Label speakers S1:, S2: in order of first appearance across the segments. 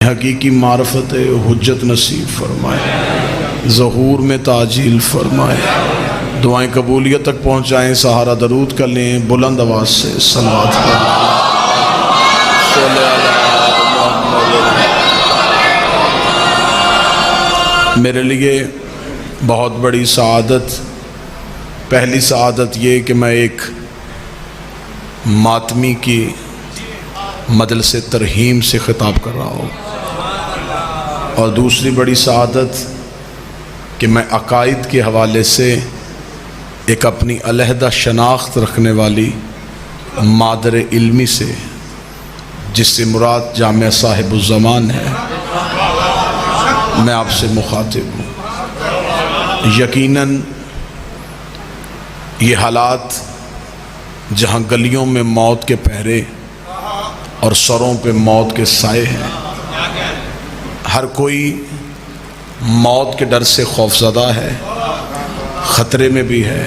S1: हकीकी मारफत हुज्जत नसीब फरमाए, ज़हूर में ताजील फरमाए, दुआएं कबूलियत तक पहुँचाएँ। सहारा दरूद कर लें बुलंद आवाज़ से सलावत पढ़ें। मेरे लिए बहुत बड़ी सआदत, पहली सआदत ये कि मैं एक मातमी की मजलिस तरहीम से ख़िताब कर रहा हूँ, और दूसरी बड़ी सआदत कि मैं अकायद के हवाले से एक अपनी अलहदा शनाख्त रखने वाली मादर इल्मी से, जिससे मुराद जामिया साहिबुज़्ज़मान है, मैं आपसे मुखातिब हूँ। यकीनन ये हालात जहाँ गलियों में मौत के पहरे और सरों पे मौत के साए हैं, हर कोई मौत के डर से खौफज़दा है, ख़तरे में भी है,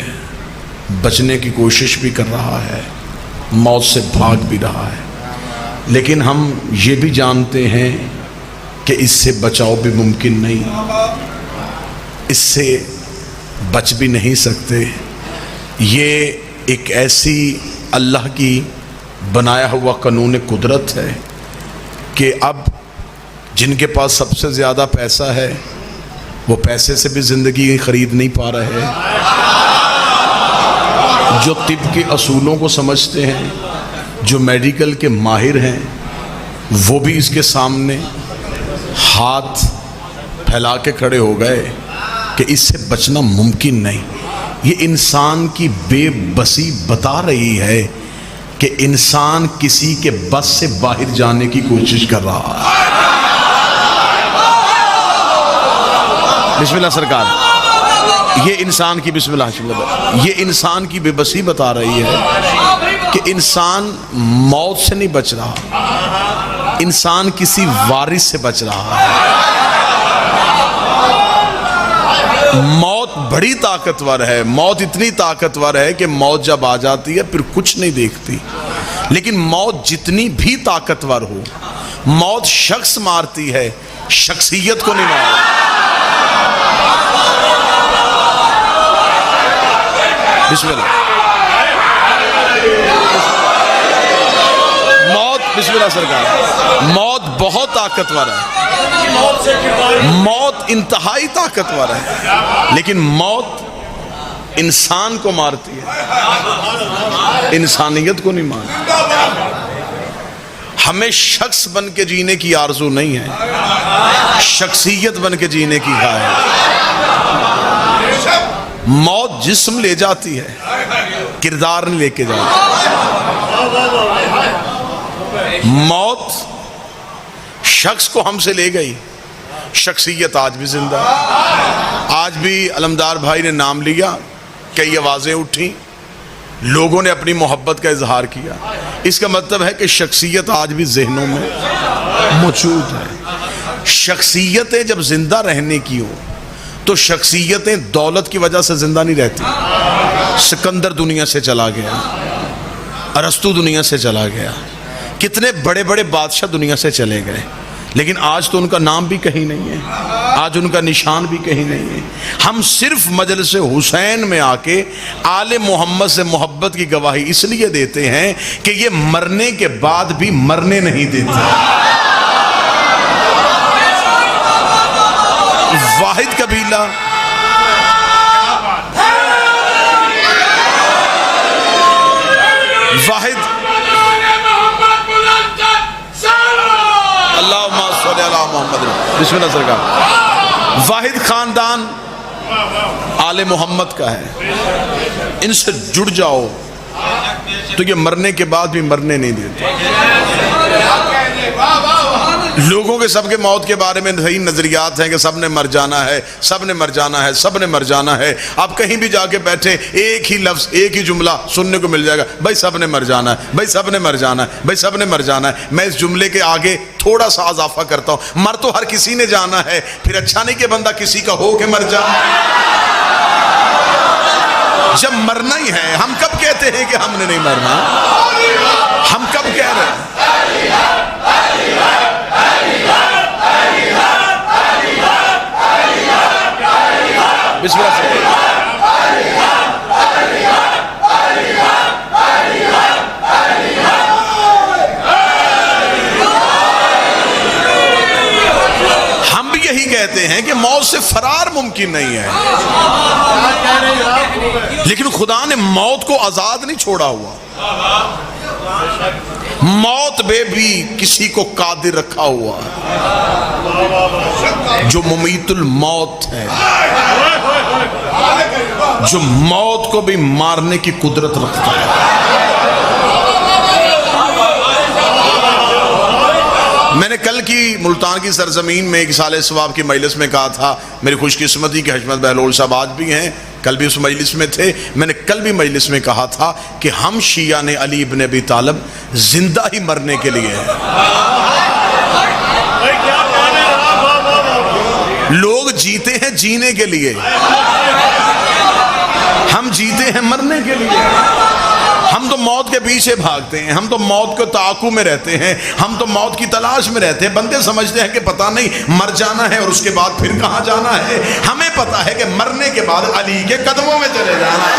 S1: बचने की कोशिश भी कर रहा है, मौत से भाग भी रहा है। लेकिन हम ये भी जानते हैं कि इससे बचाव भी मुमकिन नहीं, इससे बच भी नहीं सकते। ये एक ऐसी अल्लाह की बनाया हुआ कानून कुदरत है कि अब जिनके पास सबसे ज़्यादा पैसा है वो पैसे से भी ज़िंदगी ख़रीद नहीं पा रहे हैं। जो तिब के असूलों को समझते हैं, जो मेडिकल के माहिर हैं, वो भी इसके सामने हाथ फैला के खड़े हो गए कि इससे बचना मुमकिन नहीं। ये इंसान की बेबसी बता रही है कि इंसान किसी के बस से बाहर जाने की कोशिश कर रहा है। बिस्मिल्लाह सरकार, ये इंसान की बिस्मिल्लाह, ये इंसान की बेबसी बता रही है कि इंसान मौत से नहीं बच रहा, इंसान किसी वारिस से बच रहा है। मौत बड़ी ताकतवर है, मौत इतनी ताकतवर है कि मौत जब आ जाती है फिर कुछ नहीं देखती। लेकिन मौत जितनी भी ताकतवर हो, मौत शख्स मारती है, शख्सियत को नहीं मारती। बिस्मिल्लाह, मौत, बिस्मिल्लाह सरकार, मौत बहुत ताकतवर है, मौत इंतहाई ताकतवर है, लेकिन मौत इंसान को मारती है, इंसानियत को नहीं मारती। हमें शख्स बन के जीने की आरजू नहीं है, शख्सियत बन के जीने की है। मौत जिस्म ले जाती है, किरदार नहीं लेके जाती। मौत शख्स को हमसे ले गई, शख्सियत आज भी जिंदा है। आज भी अलमदार भाई ने नाम लिया, कई आवाज़ें उठी, लोगों ने अपनी मोहब्बत का इजहार किया। इसका मतलब है कि शख्सियत आज भी जहनों में मौजूद है। शख्सियतें जब जिंदा रहने की हो तो शख्सियतें दौलत की वजह से जिंदा नहीं रहती। सिकंदर दुनिया से चला गया, अरस्तु दुनिया से चला गया, कितने बड़े बड़े बादशाह दुनिया से चले गए, लेकिन आज तो उनका नाम भी कहीं नहीं है, आज उनका निशान भी कहीं नहीं है। हम सिर्फ मजलिस हुसैन में आके आले मोहम्मद से मोहब्बत की गवाही इसलिए देते हैं कि ये मरने के बाद भी मरने नहीं देते। वाहिद कबीला, वाहिद, अल्लाहुम्मा सल्ली अला मुहम्मद, बिस्मिल्लाह सरकार, वाहिद खानदान आले मोहम्मद का है। इनसे जुड़ जाओ तो ये मरने के बाद भी मरने नहीं देते। लोगों के सबके मौत के बारे में सही नजरियात हैं कि सब ने मर जाना है, सब ने मर जाना है, सब ने मर जाना है। आप कहीं भी जाके बैठे, एक ही लफ्ज, एक ही जुमला सुनने को मिल जाएगा, भाई सब ने मर जाना है, भाई सब ने मर जाना है, भाई सब ने मर जाना है। मैं इस जुमले के आगे थोड़ा सा इजाफा करता हूं, मर तो हर किसी ने जाना है, फिर अच्छा नहीं कि बंदा किसी का हो के मर जाए। जब मरना ही है, हम कब कहते हैं कि हमने नहीं मरना? हम कब कह रहे हैं? यही कहते हैं कि मौत से फरार मुमकिन नहीं है, लेकिन खुदा ने मौत को आजाद नहीं छोड़ा हुआ। मौत में भी किसी को कादिर रखा हुआ है, जो मुमीतुल मौत है, जो मौत को भी मारने की कुदरत रखता है। मैंने कल की मुल्तान की सरजमीन में एक साले सवाब की मजलिस में कहा था, मेरी खुशकिस्मती कि हजमत बहलोल साहब आज भी हैं, कल भी उस मजलिस में थे। मैंने कल भी मजलिस में कहा था कि हम शिया ने अली इब्न अबी तालिब जिंदा ही मरने के लिए हैं। लोग जीते हैं जीने के लिए, हम जीते हैं मरने के लिए। हम तो मौत के पीछे भागते हैं, हम तो मौत को ताकू में रहते हैं, हम तो मौत की तलाश में रहते हैं। बंदे समझते हैं कि पता नहीं मर जाना है और उसके बाद फिर कहाँ जाना है। हमें पता है कि मरने के बाद अली के कदमों में चले जाना है,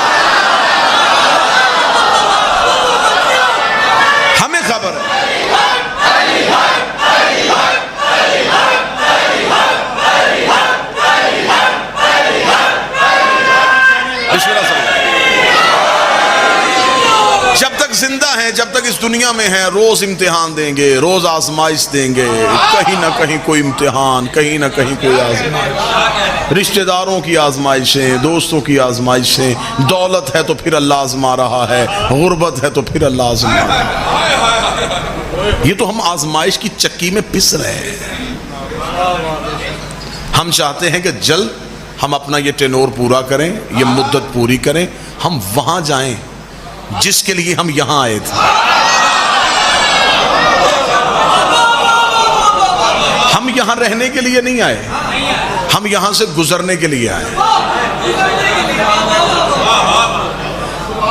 S1: हमें खबर है। जब तक जिंदा हैं, जब तक इस दुनिया में हैं, रोज इम्तिहान देंगे, रोज आजमाइश देंगे, कहीं ना कहीं कोई इम्तिहान, कहीं ना कहीं कोई आजमाइश, रिश्तेदारों की आजमाइशें, दोस्तों की आजमाइशें। दौलत है तो फिर अल्लाह आजमा रहा है, गुर्बत है तो फिर अल्लाह आजमा रहा है। ये तो हम आजमाइश की चक्की में पिस रहे हैं। हम चाहते हैं कि जल्द हम अपना ये टेनोर पूरा करें, ये मुद्दत पूरी करें, हम वहां जाएं जिसके लिए हम यहां आए थे। हम यहां रहने के लिए नहीं आए, हम यहां से गुजरने के लिए आए।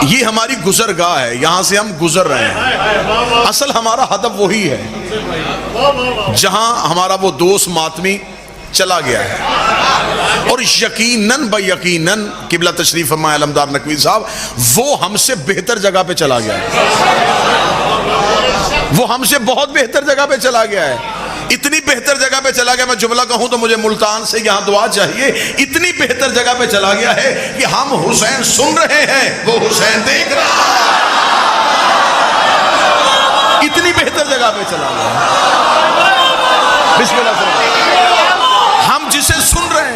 S1: ये हमारी गुजरगाह है, यहां से हम गुजर रहे हैं। असल हमारा हदफ वही है जहां हमारा वो दोस्त मातमी चला गया है। और यकीनन बेयकीनन किबला तशरीफ फरमाए अलमदार नकवी साहब, वो हमसे बेहतर जगह पे चला गया है। वो हमसे बहुत बेहतर जगह पे चला गया है। इतनी बेहतर जगह पे चला गया, मैं जुमला कहूं तो मुझे मुल्तान से यहां दुआ चाहिए। इतनी बेहतर जगह पे चला गया है कि हम हुसैन सुन रहे हैं, वो हुसैन देख रहा है। इतनी बेहतर जगह पे चला गया। बिस्मिल्लाह से हम जिसे सुन रहे हैं,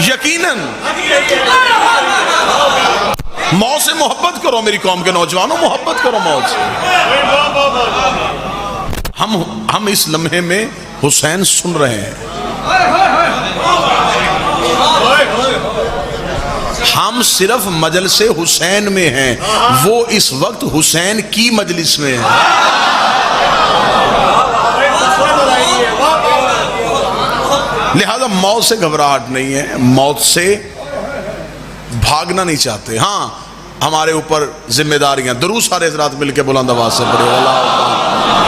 S1: यकीनन मौत से मोहब्बत करो। मेरी कौम के नौजवानों, मोहब्बत करो मौत से। हम इस लम्हे में हुसैन सुन रहे हैं। हम सिर्फ मजलिस हुसैन में हैं, वो इस वक्त हुसैन की मजलिस में है। लिहाजा मौत से घबराहट नहीं है, मौत से भागना नहीं चाहते। हाँ, हमारे ऊपर जिम्मेदारियां। दुरूद सारे हज़रात मिलके बुलंद आवाज से पढ़े, अल्लाहुम्मा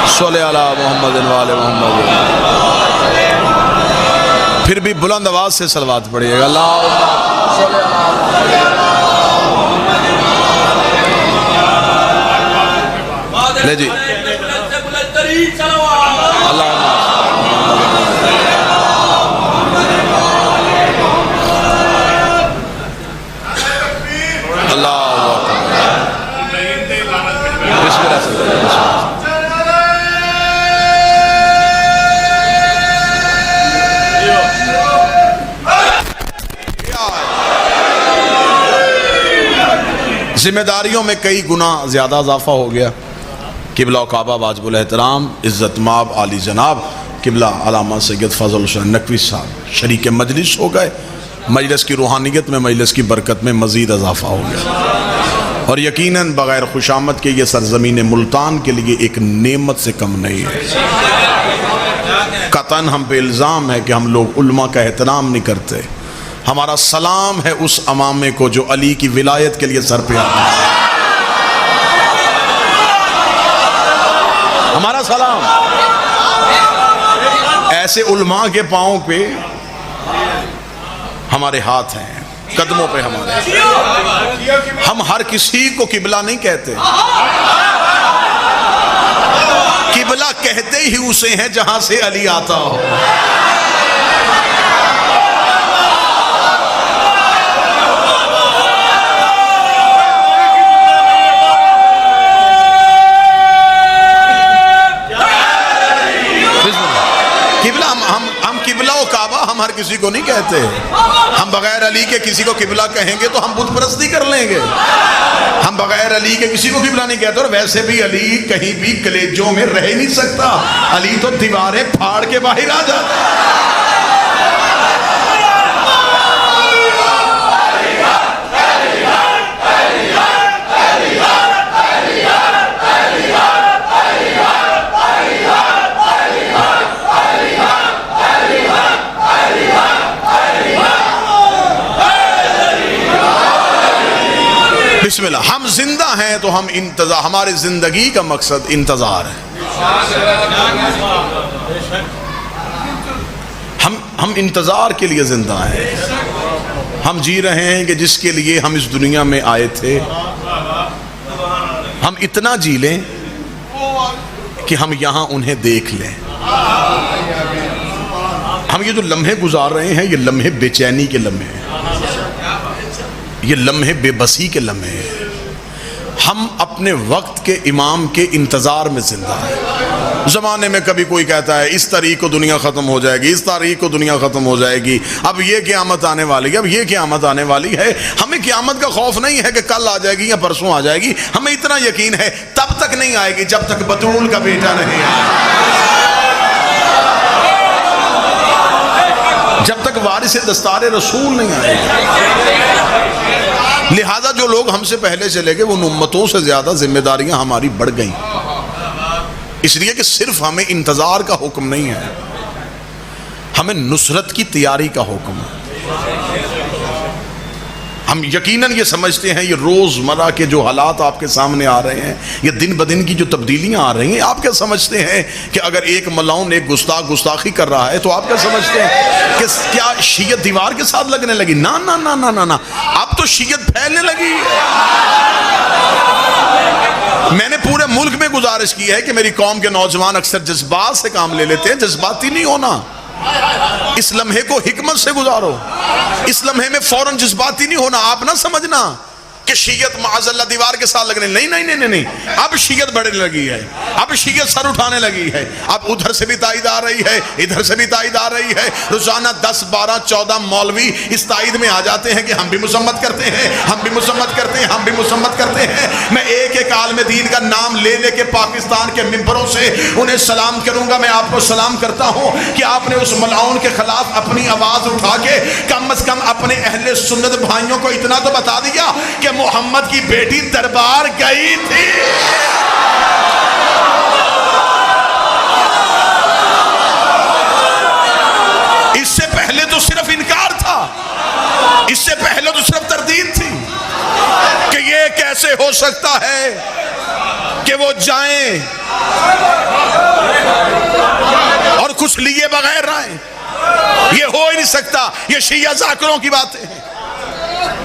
S1: सल्ली अला मुहम्मद व आले मुहम्मद। फिर भी बुलंद आवाज से सलवात पढ़िएगा, अल्लाहुम्मा सल्ली अला। ले जी, जिम्मेदारियों में कई गुना ज़्यादा इजाफा हो गया। किबला काबा वाजिबुल एहतराम इज़्ज़त माब आली जनाब किबला अल्लामा सैयद फजल हुसैन नकवी साहब शरीक मजलिस हो गए। मजलिस की रूहानियत में, मजलिस की बरकत में मज़ीद इजाफा हो गया। और यकीनन बग़ैर खुशामद के ये सरज़मीन मुल्तान के लिए एक नेमत से कम नहीं है। कतन हम पे इल्ज़ाम है कि हम लोग उल्मा का एहतराम नहीं करते। हमारा सलाम है उस अमामे को जो अली की विलायत के लिए सर पे आता है। हमारा सलाम ऐसे उलमा के पांव पे हमारे हाथ हैं, कदमों पे हमारे। हम हर किसी को किबला नहीं कहते, किबला कहते ही उसे हैं जहां से अली आता हो। किबला हम किबला और काबा हम हर किसी को नहीं कहते। हम बगैर अली के किसी को किबला कहेंगे तो हम बुत परस्ती कर लेंगे। हम बगैर अली के किसी को किबला नहीं कहते। और वैसे भी अली कहीं भी कलेजों में रह नहीं सकता। अली तो दीवारें फाड़ के बाहर आ जाता है। बिस्मिल्लाह। हम जिंदा हैं तो हम इंतजार, हमारी जिंदगी का मकसद इंतजार है। हम इंतजार के लिए जिंदा हैं। हम जी रहे हैं कि जिसके लिए हम इस दुनिया में आए थे, हम इतना जी लें कि हम यहां उन्हें देख लें। हम ये जो लम्हे गुजार रहे हैं, ये लम्हे बेचैनी के लम्हे हैं, ये लम्हे बेबसी के लम्हे हैं। हम अपने वक्त के इमाम के इंतजार में जिंदा हैं। जमाने में कभी कोई कहता है इस तारीख को दुनिया खत्म हो जाएगी, इस तारीख को दुनिया खत्म हो जाएगी, अब ये क़यामत आने वाली है, अब ये क़यामत आने वाली है। हमें क़यामत का खौफ नहीं है कि कल आ जाएगी या परसों आ जाएगी। हमें इतना यकीन है तब तक नहीं आएगी जब तक बतूल का बेटा नहीं आएगा, जब तक वारिस दस्तार रसूल नहीं आएगा। लिहाजा जो लोग हमसे पहले चले गए, उन उम्मतों से ज्यादा जिम्मेदारियां हमारी बढ़ गई, इसलिए कि सिर्फ हमें इंतजार का हुक्म नहीं है, हमें नुसरत की तैयारी का हुक्म है। हम यकीनन ये समझते हैं, ये रोजमर्रा के जो हालात आपके सामने आ रहे हैं, ये दिन ब दिन की जो तब्दीलियां आ रही हैं, आप क्या समझते हैं कि अगर एक मलाउन एक गुस्ताखी कर रहा है तो आप क्या समझते हैं कि क्या शीयत दीवार के साथ लगने लगी? ना ना ना ना ना ना, अब तो शीयत फैलने लगी है। मैंने पूरे मुल्क में गुजारिश की है कि मेरी कौम के नौजवान अक्सर जज्बात से काम ले लेते हैं, जज्बाती नहीं होना। इस लम्हे को हिकमत से गुजारो, इस लम्हे में फौरन जज्बाती नहीं होना। आप ना समझना कि शीयत माज़अल्लाह दीवार के साथ लगने, नहीं नहीं नहीं नहीं, अब शीयत बढ़ने लगी है, अब शीयत सर उठाने लगी है। अब उधर से भी ताईद आ रही है, इधर से भी ताईद आ रही है। रोजाना 10, 12, 14 मौलवी इस ताईद में आ जाते हैं कि हम भी मुसम्मत करते हैं, हम भी मुसम्मत करते हैं, हम भी मुसम्मत करते हैं। मैं एक एक आलिम दीन का नाम ले लेके पाकिस्तान के मिंबरों से उन्हें सलाम करूंगा। मैं आपको सलाम करता हूं कि आपने उस मलाउन के खिलाफ अपनी आवाज उठा के कम से कम अपने अहले सुन्नत भाइयों को इतना तो बता दिया कि मोहम्मद की बेटी दरबार गई थी। इससे पहले तो सिर्फ इनकार था, इससे पहले तो सिर्फ तरदीद थी कि ये कैसे हो सकता है कि वो जाएं और कुछ लिए बगैर रहें। ये हो ही नहीं सकता, ये शिया जाकिरों की बातें हैं।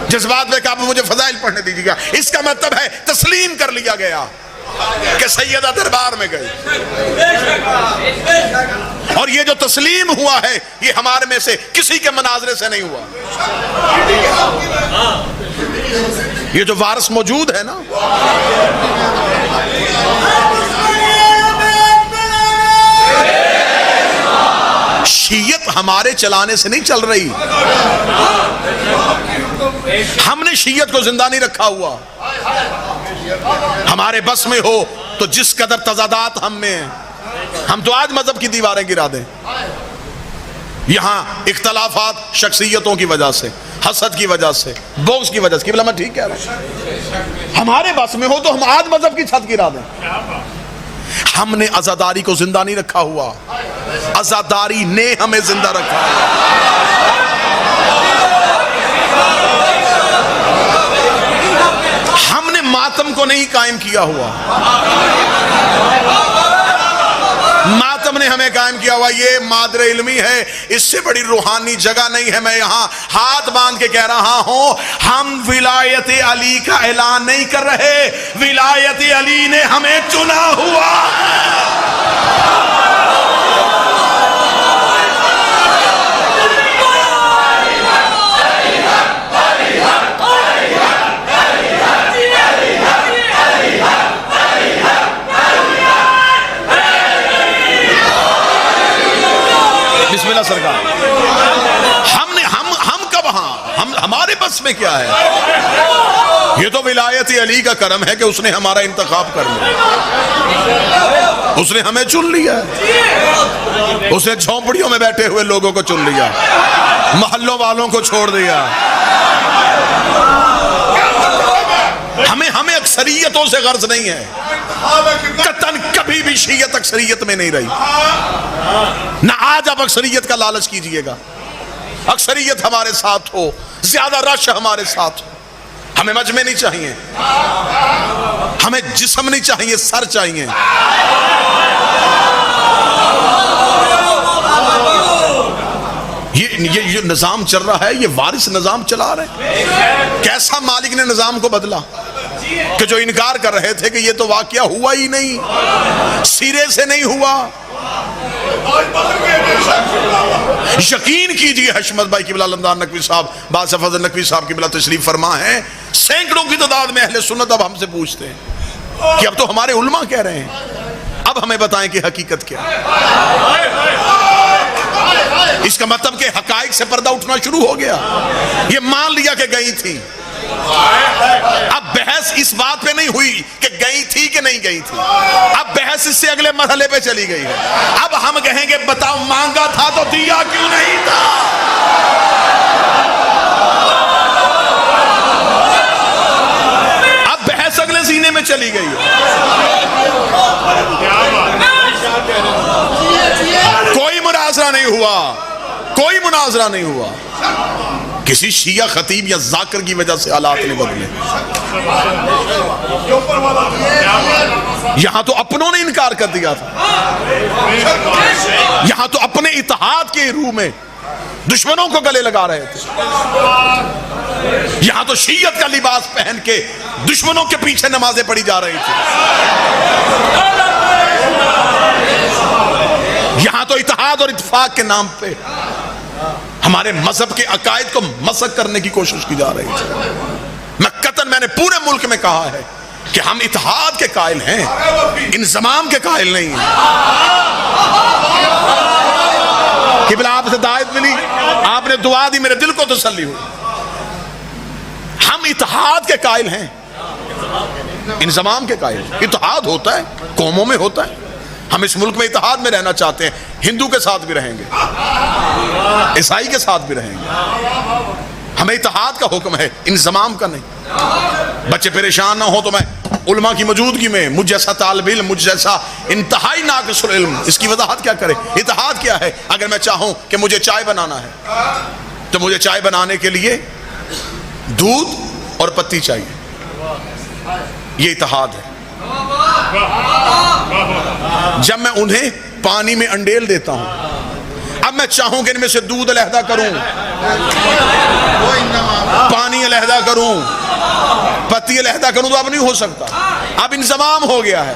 S1: जज्बात में आप मुझे फजाइल पढ़ने दीजिएगा। इसका मतलब है तस्लीम कर लिया गया कि सैयदा दरबार में गई, और ये जो तस्लीम हुआ है ये हमारे में से किसी के मनाजरे से नहीं हुआ। ये जो वारिस मौजूद है ना, शीयत हमारे चलाने से नहीं चल रही। हमने शीयत को जिंदा नहीं रखा हुआ। हमारे बस में हो तो जिस कदर तजादात हम में हैं, हम तो आज मजहब की दीवारें गिरा दें। यहां इख्तलाफात शख्सियतों की वजह से, हसद की वजह से, बोक्स की वजह से। मैं ठीक कह रहा हूं, हमारे बस में हो तो हम आज मजहब की छत गिरा दें। हमने आजादारी को जिंदा नहीं रखा हुआ, आजादारी ने हमें जिंदा रखा। हमने मातम को नहीं कायम किया हुआ, मातम ने हमें मैंने कायम किया हुआ ये मादर इल्मी है, इससे बड़ी रूहानी जगह नहीं है। मैं यहां हाथ बांध के कह रहा हूं, हम विलायत अली का ऐलान नहीं कर रहे, विलायत अली ने हमें चुना हुआ बिस्मिल्लाह सरकार। हमने हम कब हम हमारे बस में क्या है? ये तो विलायत अली का करम है कि उसने हमारा इंतखाब कर लिया, उसने हमें चुन लिया, उसने झोंपड़ियों में बैठे हुए लोगों को चुन लिया, मोहल्लों वालों को छोड़ दिया। हमें अक्सरियतों से गर्ज नहीं है, कतन कभी भी शीयत अक्सरियत में नहीं रही, ना आज आप अक्सरियत का लालच कीजिएगा। अक्सरियत हमारे साथ हो, ज्यादा रश हमारे साथ हो। हमें मजमे नहीं चाहिए, हमें जिस्म नहीं चाहिए, सर चाहिए। ये जो निजाम चल रहा है, ये वारिस निजाम चला रहे हैं। कैसा मालिक ने निजाम को बदला कि जो इनकार कर रहे थे कि ये तो वाकया हुआ ही नहीं, सिरे से नहीं हुआ। यकीन कीजिए हशमत भाई किबला अलमदार नकवी साहब, बादशाह फजल नकवी साहब किबला तशरीफ फरमा है, सैकड़ों की तादाद में अहले सुन्नत अब हमसे पूछते हैं कि अब तो हमारे उलमा कह रहे हैं, अब हमें बताएं कि हकीकत क्या है। इसका मतलब कि हकाइक से पर्दा उठना शुरू हो गया। ये मान लिया कि गई थी, अब बहस इस बात पे नहीं हुई कि गई थी कि नहीं गई थी, अब बहस इससे अगले मरहले पे चली गई है। अब हम कहेंगे बताओ मांगा था तो दिया क्यों नहीं था? अब बहस अगले सीने में चली गई है। कोई मुनाजरा नहीं हुआ, कोई मुनाजरा नहीं हुआ। किसी शिया खतीब या जाकिर की वजह से हालात नहीं बदले। यहां तो अपनों ने इनकार कर दिया था, यहां तो अपने इत्तेहाद के रूह में दुश्मनों को गले लगा रहे थे। यहां तो शियत का लिबास पहन के दुश्मनों के पीछे नमाजें पढ़ी जा रही थी। यहां तो इत्तेहाद और इत्तेफाक के नाम पे हमारे मजहब के अकायद को मसक करने की कोशिश की जा रही थी। मैंने पूरे मुल्क में कहा है कि हम इत्तेहाद के कायल हैं, इंज़माम के कायल नहीं हैं। किबला आपसे दायत मिली, आपने दुआ दी, मेरे दिल को तसल्ली हुई। हम इत्तेहाद के कायल हैं, इंज़माम के कायल। इत्तेहाद होता है, कौमों में होता है। हम इस मुल्क में इत्तेहाद में रहना चाहते हैं, हिंदू के साथ भी रहेंगे, ईसाई के साथ भी रहेंगे। हमें इत्तेहाद का हुक्म है, इंज़माम का नहीं। बच्चे परेशान ना हो तो मैं उलमा की मौजूदगी में मुझ जैसा तालिब इल्म, मुझ जैसा इंतहाई नाक़िसुल इल्म, इसकी वजाहत क्या करे। इत्तेहाद क्या है? अगर मैं चाहूं कि मुझे चाय बनाना है तो मुझे चाय बनाने के लिए दूध और पत्ती चाहिए, ये इत्तेहाद है। जब मैं उन्हें पानी में अंडेल देता हूं, अब मैं चाहूं कि इनमें से दूध अलहदा करूं, पानी अलहदा करूं, पत्ती अलहदा करूं, तो अब नहीं हो सकता। अब इंज़माम हो गया है।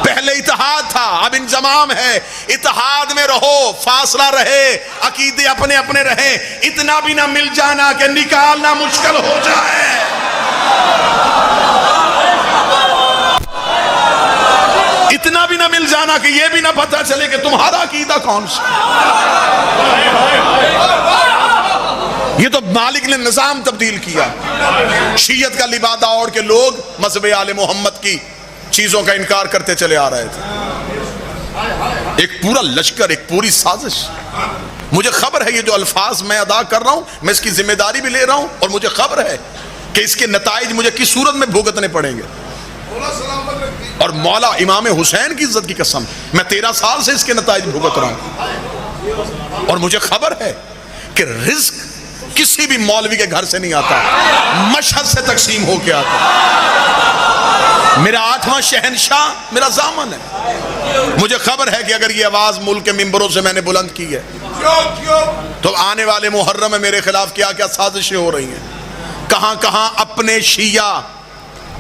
S1: पहले इत्तेहाद था, अब इंज़माम है। इत्तेहाद में रहो, फासला रहे, अकीदे अपने अपने रहे। इतना भी ना मिल जाना कि निकालना मुश्किल हो जाए। इतना भी ना मिल जाना कि यह भी ना पता चले कि तुम्हारा अकीदा कौन सा। ये तो मालिक ने निजाम तब्दील किया। शियत का लिबादा ओढ़ के लोग मज़हब आले मोहम्मद की चीजों का इनकार करते चले आ रहे थे। एक पूरा लश्कर, एक पूरी साजिश। मुझे खबर है ये जो अल्फाज मैं अदा कर रहा हूं, मैं इसकी जिम्मेदारी भी ले रहा हूं, और मुझे खबर है कि इसके नताइज मुझे किस सूरत में भुगतने पड़ेंगे। और मौला इमाम हुसैन की इज्जत की कसम, मैं 13 साल से इसके नताइज भुगत रहा हूं। और मुझे खबर है कि रिज्क किसी भी मौलवी के घर से नहीं आता, मशहद से तकसीम होके आता। मेरा 8वां शहनशाह मेरा ज़ामन है। मुझे खबर है कि अगर ये आवाज मुल्क के मिंबरों से मैंने बुलंद की है तो आने वाले मुहर्रम में मेरे खिलाफ क्या क्या साजिशें हो रही हैं। कहां कहां अपने शिया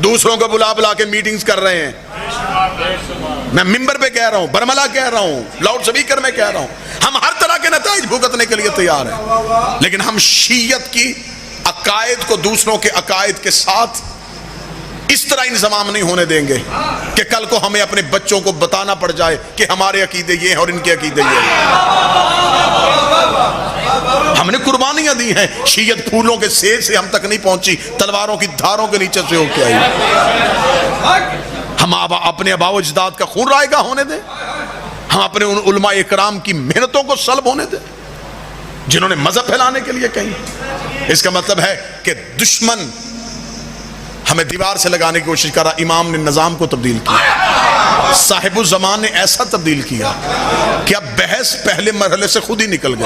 S1: दूसरों को बुला बुला के मीटिंग्स कर रहे हैं। मैं मिंबर पे कह रहा हूं, बरमला कह रहा हूं, लाउड स्पीकर में कह रहा हूं, हम हर तरह के नताइज भुगतने के लिए तैयार हैं, लेकिन हम शीयत की अकायद को दूसरों के अकायद के साथ इस तरह इंजमाम नहीं होने देंगे कि कल को हमें अपने बच्चों को बताना पड़ जाए कि हमारे अकीदे ये हैं और इनके अकीदे ये हैं। हमने कुर्बानियां दी हैं, शीयत फूलों के सेज से हम तक नहीं पहुंची, तलवारों की धारों के नीचे से होके आई। हम अपने आबाओ अजदाद का खून रायगा होने दें? हम अपने उन उलमा इकराम की मेहनतों को सल्ब होने दें जिन्होंने मजहब फैलाने के लिए कही? इसका मतलब है कि दुश्मन हमें दीवार से लगाने की कोशिश करा। इमाम ने निजाम को तब्दील किया, साहिबुज़्ज़मान ने ऐसा तब्दील किया कि अब बहस पहले मरहले से खुद ही निकल गई।